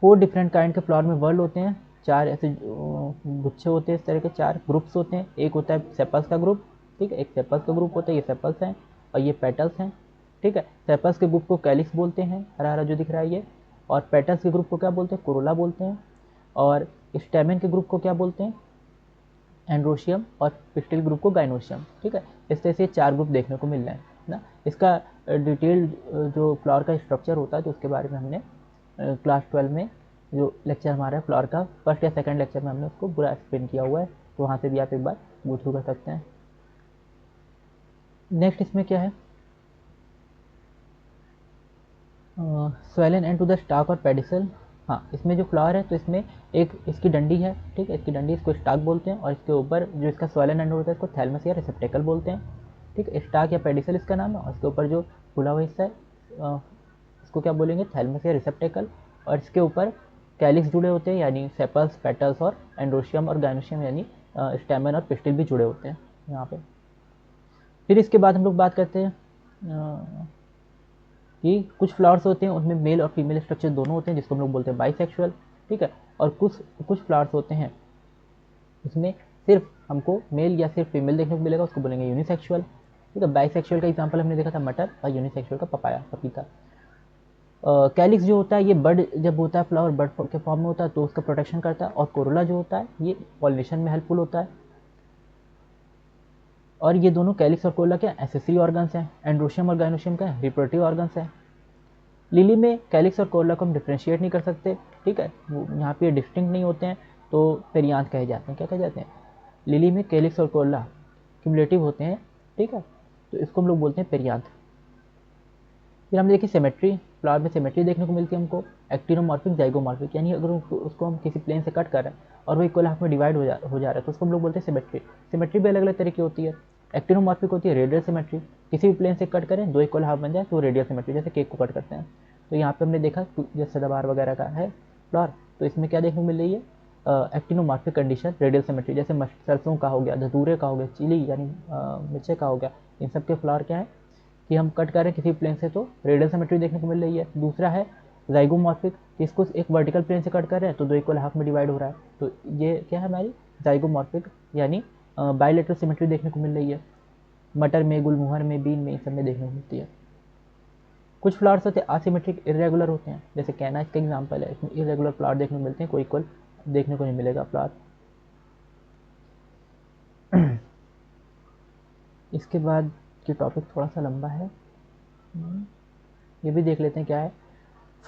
4 डिफरेंट काइंड के फ्लावर में वर्ल होते हैं, 4 ऐसे गुच्छे होते हैं, इस तरह के 4 ग्रुप्स होते हैं। एक होता है सेपल्स का ग्रुप, ठीक है, एक सेपल्स का ग्रुप होता है, ये सेपल्स हैं और ये पेटल्स हैं, ठीक है। सेपल्स के ग्रुप को कैलिक्स बोलते हैं, हरा हरा जो दिख रहा है ये, और पेटल्स के ग्रुप को क्या बोलते हैं, कोरोला बोलते हैं, और स्टेमेन के ग्रुप को क्या बोलते हैं, एंड्रोशियम, और पिस्टिल ग्रुप को गाइनोशियम, ठीक है। इस तरह से 4 ग्रुप देखने को मिल रहे हैं ना। इसका डिटेल्ड जो फ्लावर का स्ट्रक्चर होता है तो उसके बारे में हमने क्लास 12 में जो लेक्चर हमारा है फ्लावर का, फर्स्ट या सेकंड लेक्चर में हमने उसको पूरा एक्सप्लेन किया हुआ है, तो वहाँ से भी आप एक बार गो थ्रू कर सकते हैं। नेक्स्ट इसमें क्या है, swollen end to the stalk और पेडिसल। हाँ, इसमें जो फ्लावर है तो इसमें एक इसकी डंडी है, ठीक है, इसकी डंडी, इसको स्टाक बोलते हैं, और इसके ऊपर जो इसका स्वेलन एंड होता है इसको थैलमस या रिसेप्टेकल बोलते हैं, ठीक है। स्टाक या पेडिसल इसका नाम है, और इसके ऊपर जो फूला हुआ हिस्सा है इसको क्या बोलेंगे, थैलमस या रिसेप्टेकल, और इसके ऊपर कैलिक्स जुड़े होते हैं, यानी सेपल्स, पेटल्स, और एंड्रोशियम और गाइनोशियम यानी स्टेमन और पिस्टिल भी जुड़े होते हैं यहाँ पे। फिर इसके बाद हम लोग बात करते हैं कि कुछ फ्लावर्स होते हैं उनमें मेल और फीमेल स्ट्रक्चर दोनों होते हैं, जिसको हम लोग बोलते हैं बाइसेक्सुअल, ठीक है। और कुछ कुछ फ्लावर्स होते हैं उसमें सिर्फ हमको मेल या सिर्फ फीमेल देखने को मिलेगा, उसको बोलेंगे यूनिसेक्सुअल, ठीक है। बाइसेक्सुअल का एग्जांपल हमने देखा था मटर, और यूनिसेक्सुअल का पपाया, पपीता। कैलिक्स जो होता है ये बर्ड जब होता है, फ्लावर बर्ड के फॉर्म में होता है तो उसका प्रोटेक्शन करता है, और कोरोला जो होता है ये पॉलिनेशन में हेल्पफुल होता है। और ये दोनों कैलिक्स और कोरोला क्या एसेसरी ऑर्गन्स हैं, एंड्रोशियम और गाइनोशियम क्या रिप्रोडक्टिव ऑर्गन्स हैं। लिली में कैलिक्स और कोरोला को हम डिफ्रेंशिएट नहीं कर सकते, ठीक है, वो यहाँ पे डिस्टिंक्ट नहीं होते हैं, तो पेरियांथ कहे जाते हैं। क्या कहे जाते हैं, लिली में कैलिक्स और कोरोला क्यूमुलेटिव होते हैं, ठीक है, तो इसको हम लोग बोलते हैं पेरियांथ। फिर हम देखिए सिमेट्री, फ्लावर में सिमेट्री देखने को मिलती है हमको, एक्टिनोमॉर्फिक, जाइगोमॉर्फिक, यानी अगर उसको हम किसी प्लेन से कट कर रहे हैं और वो इक्वल हाफ में डिवाइड हो जा रहा है तो उसको हम लोग बोलते हैं सिमेट्री। सिमेट्री भी अलग अलग तरह की होती है। एक्टिनोमॉर्फिक होती है रेडियल सिमेट्री, किसी भी प्लेन से कट करें 2 इक्वल हाफ बन जाए तो रेडियल सिमेट्री, जैसे केक को कट करते हैं। तो यहाँ पे हमने देखा जैसे सदाबहार वगैरह का है फ्लावर, तो इसमें क्या देखने को मिल रही है, एक्टिनोमॉर्फिक कंडीशन, रेडियल सिमेट्री, जैसे सरसों का हो गया, धतूरे का हो गया, चिली यानी मिर्चे का हो गया, इन सब के फ्लावर क्या है कि हम कट करें किसी प्लेन से तो रेडियल सिमेट्री देखने को मिल रही है। दूसरा है जाइगोमॉर्फिक, इसको एक वर्टिकल प्लेन से कट कर रहे हैं तो 2 इक्वल हाफ में डिवाइड हो रहा है, तो ये क्या है हमारी जाइगोमॉर्फिक, यानी बायलेटरल सिमेट्री देखने को मिल रही है। मटर में, गुलमोहर में, बीन में, इन सब में देखने को मिलती है। कुछ फ्लावर्स होते हैं असिमेट्रिक, इरेगुलर होते हैं, जैसे कैना इसका एग्जाम्पल है, इसमें इरेगुलर फ्लावर देखने को मिलते हैं, कोई इक्वल देखने को नहीं मिलेगा फ्लावर। इसके बाद ये टॉपिक थोड़ा सा लंबा है, ये भी देख लेते हैं क्या है।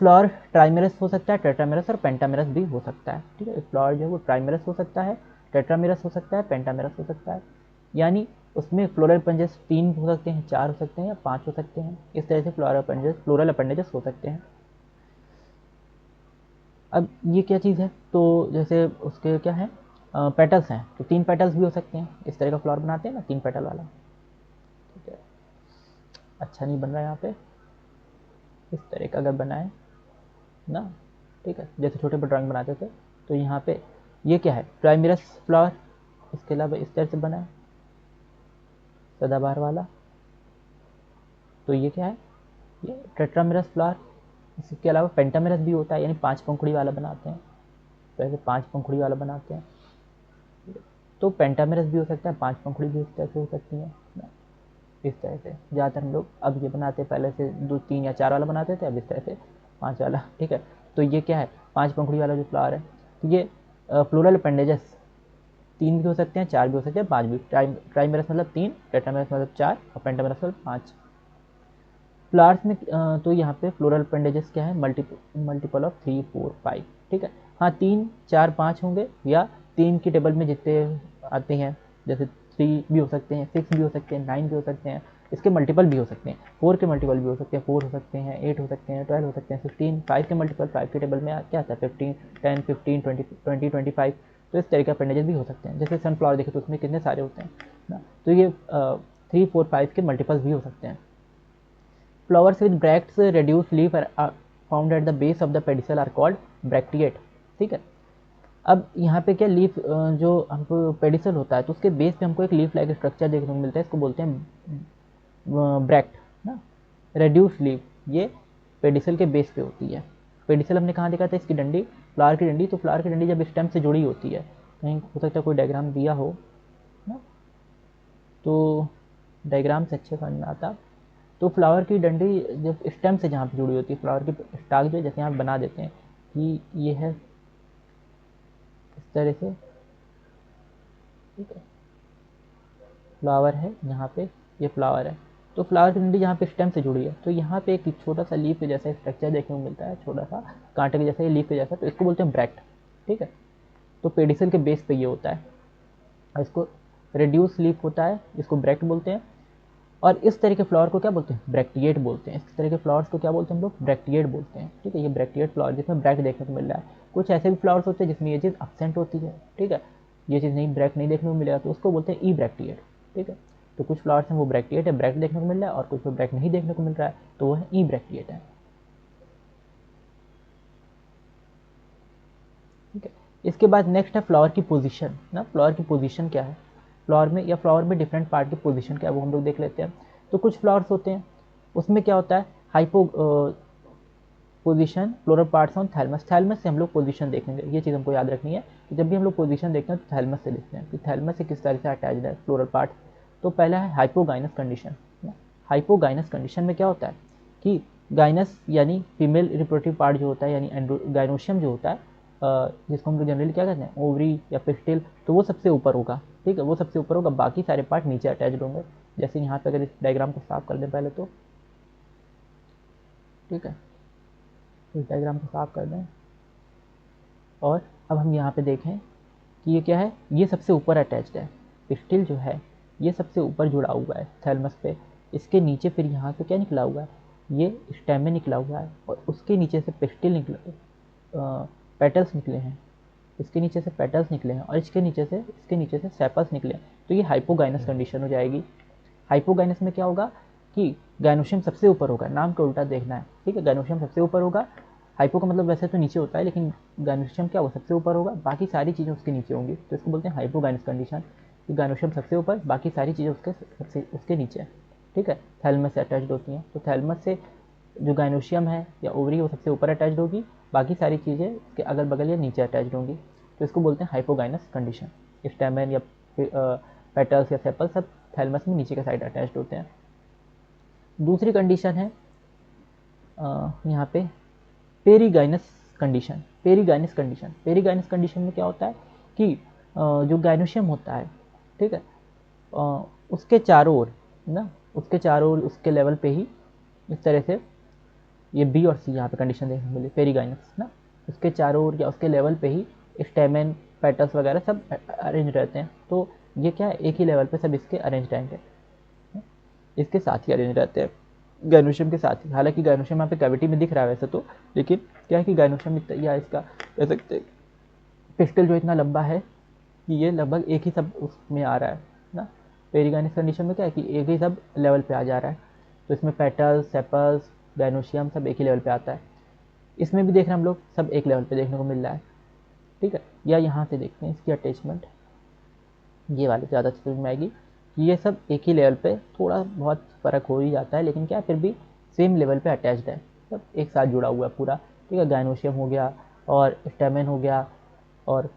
फ्लावर ट्राइमेरस हो सकता है, टेट्रामेरस और पेंटामेरस भी हो सकता है, ठीक है। फ्लावर जो है वो ट्राइमेरस हो सकता है, टेट्रामेरस हो सकता है, पेंटामेरस हो सकता है, यानी उसमें फ्लोरल अपेंडेजेस 3 हो सकते हैं, 4 हो सकते हैं या 5 हो सकते हैं। इस तरह से फ्लोरल अपेंडेजेस हो सकते हैं। अब ये क्या चीज़ है, तो जैसे उसके क्या है पेटल्स हैं, तो 3 पेटल्स भी हो सकते हैं, इस तरह का फ्लावर बनाते हैं ना 3 पेटल वाला, ठीक है। अच्छा नहीं बन रहा है यहाँ पे, इस तरह का अगर बनाए ना, ठीक है, जैसे छोटे पर ड्राइंग बनाते थे, तो यहाँ पे ये क्या है ट्राइमेरस फ्लावर, इसके अलावा इस तरह से बना है सदाबहार वाला, तो ये क्या है, ये टेट्रामेरस फ्लावर। इसके अलावा पेंटामेरस भी होता है, यानी 5 पंखुड़ी वाला बनाते हैं, तो ऐसे 5 पंखुड़ी वाला बनाते हैं, तो पेंटामेरस भी हो सकता है, 5 पंखुड़ी भी इस तरह से हो सकती है, इस तरह से ज़्यादातर हम लोग अब ये बनाते हैं, पहले से 2, 3 या 4 वाला बनाते थे, अब इस तरह से 5 वाला, ठीक है। तो ये क्या है 5 पंखुड़ी वाला जो फ्लावर है, तो ये फ्लोरल अपेंडेजेस 3 भी हो सकते हैं, 4 भी हो सकते हैं, 5 भी। ट्राइमेरस मतलब 3, टेट्रामेरस मतलब 4 और पेंटामेरस मतलब 5। फ्लावर्स में तो यहाँ पे फ्लोरल अपेंडेजेस क्या है, मल्टीपल ऑफ 3, 4, 5। ठीक है, हाँ 3, 4, 5 होंगे, या 3 की टेबल में जितने आते हैं, जैसे 3 भी हो सकते हैं, 6 भी हो सकते हैं, 9 भी हो सकते हैं, इसके मल्टीपल भी हो सकते हैं, 4 के मल्टीपल भी हो सकते हैं, 4 हो सकते हैं, 8 हो सकते हैं, 12 हो सकते हैं, 16, 5 के मल्टीपल 5 के टेबल में क्या आता है, 15, 10, 15, 20, 25। तो इस तरह के अपेंडेजेस भी हो सकते हैं। जैसे सनफ्लावर देखे तो उसमें कितने सारे होते हैं ना, तो ये 3, 4, 5 के मल्टीपल्स भी हो सकते हैं। Flowers with bracts reduced leaf are found at the base of the pedicel are called bracteate। ठीक है, अब यहाँ पे क्या लीफ जो हमको पेडिसल होता है तो उसके बेस पे हमको एक लीफ लाइक स्ट्रक्चर देखने को मिलता है, इसको बोलते हैं ब्रैक्ट ना। रेड्यूस लीफ ये पेडिसल के बेस पे होती है। पेडिसल हमने कहाँ देखा था, इसकी डंडी, फ्लावर की डंडी। तो फ्लावर की डंडी जब स्टेम से जुड़ी होती है, कहीं हो सकता है कोई डायग्राम दिया हो ना, तो डायग्राम से अच्छे समझ में आता। तो फ्लावर की डंडी जब स्टेम से जहाँ पे जुड़ी होती है, फ्लावर की स्टाक जो है, जैसे यहाँ बना देते हैं कि ये है इस तरह से, ठीक है, फ्लावर है यहाँ पे, ये फ्लावर है। तो फ्लावर की डंडी जहाँ पे स्टेम से जुड़ी है, तो यहाँ पे एक छोटा सा लीफ के जैसा स्ट्रक्चर देखने को मिलता है, छोटा सा कांटे के जैसा, लीफ के जैसा, तो इसको बोलते हैं ब्रैक्ट। ठीक है, तो पेडिसल के बेस पे ये होता है, और इसको रेड्यूस लीफ होता है, इसको ब्रैक्ट बोलते हैं। और इस तरह के फ्लावर को क्या बोलते हैं, ब्रैक्टिएट बोलते हैं। इस तरह के फ्लावर्स को क्या बोलते हैं हम लोग, ब्रैक्टिएट बोलते हैं। ठीक है, ये ब्रैक्टिएट फ्लावर जिसमें ब्रैक्ट देखने को मिल रहा है। कुछ ऐसे भी फ्लावर्स होते हैं जिसमें ये चीज़ एब्सेंट होती है। ठीक है, ये चीज़ नहीं, ब्रैक्ट नहीं देखने को मिलेगा, तो उसको बोलते हैं ई ब्रैक्टिएट। ठीक है, तो कुछ फ्लावर्स हैं वो ब्रैक्टिएट है, ब्रैक्ट देखने को मिल रहा है, और कुछ में ब्रैक्ट नहीं देखने को मिल रहा है, तो वो है ई ब्रैक्टिएट है। ठीक है, इसके बाद नेक्स्ट है फ्लावर की पोजीशन ना। फ्लावर की पोजीशन क्या है, फ्लावर में या फ्लावर में डिफरेंट पार्ट की पोजीशन क्या है वो हम लोग देख लेते हैं। तो कुछ फ्लावर्स होते हैं उसमें क्या होता है, hypo position floral parts on thalamus. Thalamus से हम लोग पोजीशन देखेंगे, ये चीज़ हमको याद रखनी है कि जब भी हम लोग पोजीशन देखते हैं तो थैलमस से देखते हैं कि थैलमस से किस तरह से अटैच्ड है फ्लोरल पार्ट। तो पहला है हाइपोगाइनस कंडीशन। हाइपोगाइनस कंडीशन में क्या होता है कि गाइनस यानी फीमेल रिप्रोडक्टिव पार्ट जो होता है, यानी गाइनोशियम जो होता है, जिसको हम लोग जनरली क्या कहते हैं, ओवरी या पिस्टिल, तो वो सबसे ऊपर होगा। ठीक है, वो सबसे ऊपर होगा, बाकी सारे पार्ट नीचे अटैच्ड होंगे। जैसे यहाँ पे अगर इस डायग्राम को साफ कर दें पहले तो, ठीक है, इस डायग्राम को साफ कर दें, और अब हम यहाँ पे देखें कि ये क्या है, ये सबसे ऊपर अटैच्ड है। पिस्टिल जो है ये सबसे ऊपर जुड़ा हुआ है थैलमस पे। इसके नीचे फिर यहाँ से क्या निकला हुआ है, ये स्टेम निकला हुआ है, और उसके नीचे से पिस्टिल निकला, पेटल्स निकले हैं, इसके नीचे से पेटल्स निकले हैं, और इसके नीचे से सेपल्स निकले हैं। तो ये हाइपोगाइनस कंडीशन हो जाएगी। हाइपोगाइनस में क्या होगा कि गाइनोशियम सबसे ऊपर होगा, नाम का उल्टा देखना है। ठीक है, गाइनोशियम सबसे ऊपर होगा। हाइपो का मतलब वैसे तो नीचे होता है, लेकिन गाइनोशियम क्या होगा, सबसे ऊपर होगा, बाकी सारी चीज़ें उसके नीचे होंगी, तो इसको बोलते हैं हाइपोगाइनस कंडीशन, कि गाइनोशियम सबसे ऊपर, बाकी सारी चीज़ें उसके नीचे। ठीक है, थैलमस से अटैच्ड होती हैं, तो थैलमस से जो गाइनोशियम है या ओवरी वो सबसे ऊपर अटैच्ड होगी, बाकी सारी चीज़ें उसके अगल बगल या नीचे अटैच्ड होंगी, तो इसको बोलते हैं हाइपोगाइनस कंडीशन। स्टेमन या पेटल्स या सेपल सब थैलमस में नीचे के साइड अटैच्ड होते हैं। दूसरी कंडीशन है यहाँ पे perigynous condition. Perigynous condition, perigynous condition में क्या होता है कि जो गाइनोशियम होता है, ठीक है, उसके चारों ओर ना, उसके चारों ओर उसके लेवल पे ही इस तरह से, ये बी और सी यहाँ पे कंडीशन देखने को मिली, पेरीगाइनस ना, उसके चारों ओर या उसके लेवल पे ही स्टेमेन, पेटल्स वगैरह सब अरेंज रहते हैं। तो ये क्या है, एक ही लेवल पे सब इसके अरेंज रहेंगे, इसके साथ ही अरेंज रहते हैं, गाइनोशियम के साथ ही। हालांकि गाइनोशियम यहाँ पे कैविटी में दिख रहा है वैसे तो, लेकिन क्या है कि गाइनोशियम या इसका कह सकते हैं पिस्टल जो इतना लंबा है कि ये लगभग एक ही सब उसमें आ रहा है ना। पेरीगाइनस कंडीशन में क्या है कि एक ही सब लेवल पे आ जा रहा है, तो इसमें पेटल्स, सेपल्स, गाइनोशियम सब एक ही लेवल पे आता है। इसमें भी देख रहे हैं हम लोग सब एक लेवल पे देखने को मिल रहा है। ठीक है, या यहाँ से देखते हैं इसकी अटैचमेंट, ये वाले ज़्यादा समझ में आएगी कि ये सब एक ही लेवल पे, थोड़ा बहुत फ़र्क हो ही जाता है, लेकिन क्या फिर भी सेम लेवल पे अटैच्ड है, सब एक साथ जुड़ा हुआ है पूरा। ठीक है, गाइनोशियम हो गया और स्टेमेन हो गया और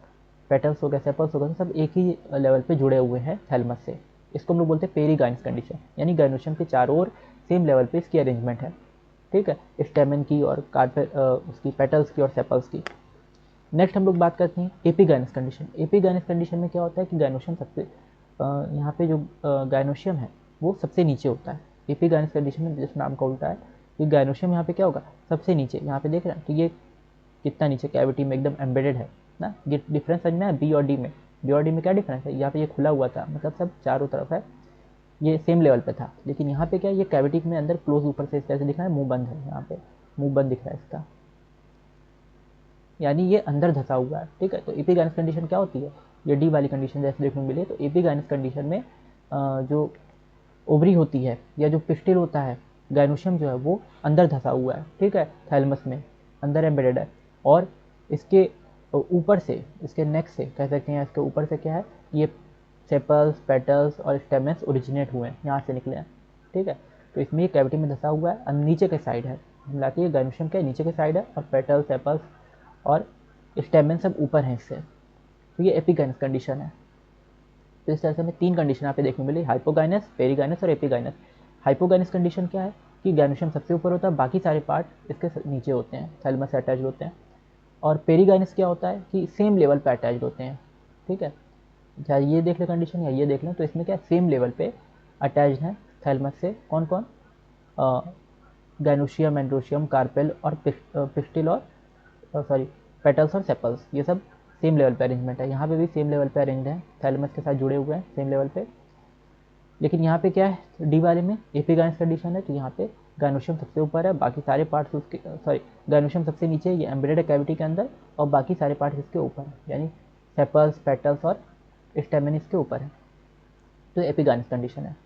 पेटल्स हो गया, सेपल्स हो गया, सब एक ही लेवल पे जुड़े हुए हैं थैलमस से। इसको हम लोग बोलते हैं पेरीगाइनस कंडीशन, यानी गाइनोशियम के चारों ओर सेम लेवल पे इसकी अरेंजमेंट है। ठीक है, स्टेमेन की और उसकी पेटल्स की और सेपल्स की। नेक्स्ट हम लोग बात करते हैं एपिगाइनस कंडीशन। एपिगाइनस कंडीशन में क्या होता है कि गायनोशियम सबसे यहाँ पे जो गायनोशियम है वो सबसे नीचे होता है। एपिगाइनस कंडीशन में जिस नाम का उल्टा है कि गायनोशियम यहाँ पे क्या होगा, सबसे नीचे। यहाँ पे देख रहे हैं तो ये कितना नीचे कैविटी में एकदम एम्बेडेड है ना। ये डिफरेंस समझ में है बी और डी में। बी और डी में क्या डिफरेंस है, यहाँ पे ये खुला हुआ था, मतलब सब चारों तरफ है, ये सेम लेवल पे था। लेकिन यहाँ पे क्या है, ये कैविटी में अंदर क्लोज ऊपर से इस तरह से दिख रहा है, मुंह बंद है, यहाँ पे मुंह बंद दिख रहा है इसका, यानी ये अंदर धसा हुआ है। ठीक है, तो एपिगाइनस कंडीशन क्या होती है, ये डी वाली कंडीशन जैसे देखने को मिली। तो एपिगाइनस कंडीशन में जो ओवरी होती है या जो पिस्टिल होता है, गायनोशियम जो है वो अंदर धसा हुआ है। ठीक है, थैलमस में अंदर एम्बेडेड है, और इसके ऊपर से, इसके नेक से कह सकते हैं, इसके ऊपर से क्या है, ये सेपल्स, पेटल्स और स्टेमेंस ओरिजिनेट हुए हैं, यहाँ से निकले हैं। ठीक है, तो इसमें ये कैविटी में धसा हुआ है, नीचे के साइड है, मिलाती है गायनोशियम के नीचे के साइड है, और पेटल्स, सेपल्स और स्टेमेन सब ऊपर हैं इससे। तो ये एपिगाइनस कंडीशन है। तो इस तरह से हमें 3 कंडीशन यहाँ पे देखने मिली, हाइपोगाइनस, पेरिगाइनस और एपिगाइनस। हाइपोगाइनस कंडीशन क्या है कि गायनोशियम सबसे ऊपर होता है, बाकी सारे पार्ट इसके नीचे होते हैं, थैलमस से अटैच होते हैं। और पेरिगाइनस क्या होता है कि सेम लेवल पे अटैच होते हैं। ठीक है, चाहे ये देख लें कंडीशन या ये देख लें, तो इसमें क्या सेम लेवल पे अटैच है थैलमस से। कौन कौन, गायनोशियम, एंड्रोशियम, कार्पेल और पिस्टिल और सॉरी पेटल्स और सेपल्स, ये सब सेम लेवल पे अरेंजमेंट है। यहाँ पे भी सेम लेवल पे अरेंज है, थैलमस के साथ जुड़े हुए हैं सेम लेवल पे। लेकिन यहाँ पे क्या है, डी वाले में एपिगाइनस कंडीशन है, तो यहाँ पे गायनोशियम सबसे ऊपर है, बाकी सारे पार्ट्स उसके, सॉरी गायनोशियम सबसे नीचे, ये एम्बेडेड है कैविटी के अंदर, और बाकी सारे पार्ट्स इसके ऊपर हैं, यानी सेपल्स, पेटल्स और स्टेमेन इसके ऊपर है। तो एपिगाइनस कंडीशन है।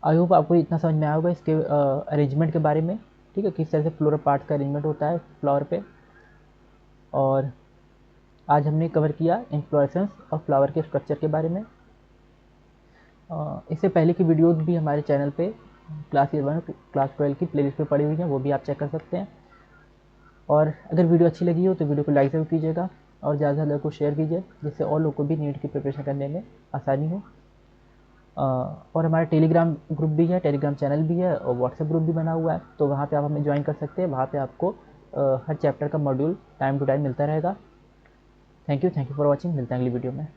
आई होप आपको इतना समझ में आया होगा इसके अरेंजमेंट के बारे में। ठीक है, किस तरह से फ्लोरल पार्ट्स का अरेंजमेंट होता है फ्लावर पे। और आज हमने कवर किया इन्फ्लोरेसेंस और फ्लावर के स्ट्रक्चर के बारे में। इससे पहले की वीडियोज़ भी हमारे चैनल पे क्लास 11 क्लास 12 की प्लेलिस्ट पे पड़ी हुई हैं, वो भी आप चेक कर सकते हैं। और अगर वीडियो अच्छी लगी हो तो वीडियो को लाइक ज़रूर कीजिएगा, और ज़्यादा से ज़्यादा लोगों को शेयर कीजिए, जिससे और लोगों को भी नीट की प्रिपरेशन करने में आसानी हो। और हमारा टेलीग्राम ग्रुप भी है, टेलीग्राम चैनल भी है, और व्हाट्सएप ग्रुप भी बना हुआ है, तो वहाँ पे आप हमें ज्वाइन कर सकते हैं। वहाँ पे आपको हर चैप्टर का मॉड्यूल टाइम टू टाइम मिलता रहेगा। Thank you for watching. मिलते हैं अगली वीडियो में।